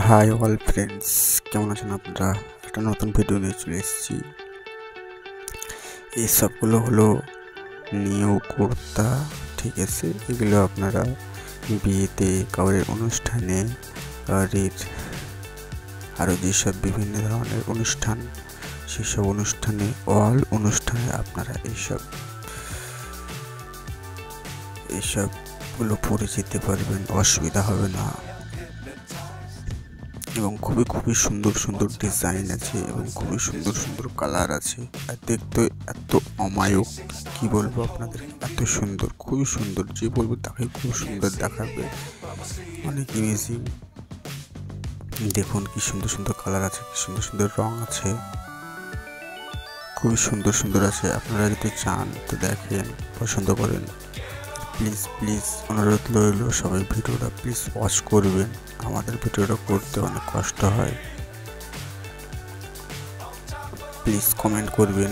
High all friends, কেমন আছেন আপনারা? একটা নতুন ভিডিও নিয়ে চলে এসেছি। এই সবগুলো হলো নিউ কুর্তা, ঠিক আছে? এগুলো আপনারা বিয়েতে, কাউরের অনুষ্ঠানে, কাউরের আরও যেসব বিভিন্ন ধরনের অনুষ্ঠান, সেসব অনুষ্ঠানে, অল অনুষ্ঠানে আপনারা এইসবগুলো পরে যেতে পারবেন, অসুবিধা হবে না। এবং খুবই সুন্দর সুন্দর ডিজাইন আছে এবং খুবই সুন্দর সুন্দর কালার আছে। আর দেখতে এত অমায়িক, কি বলবো আপনাদের, এত সুন্দর, খুবই সুন্দর। যে বলবো তাকে খুব সুন্দর দেখাবে, অনেক ইমেজিং। দেখুন কি সুন্দর সুন্দর কালার আছে, কি সুন্দর সুন্দর রং আছে, খুবই সুন্দর সুন্দর আছে। আপনারা যদি চান তো দেখেন, পছন্দ করেন, প্লিজ অনুরোধ রইল, সবাই ভিডিওটা প্লিজ ওয়াচ করবেন। আমাদের ভিডিওটা করতে অনেক কষ্ট হয়, প্লিজ কমেন্ট করবেন।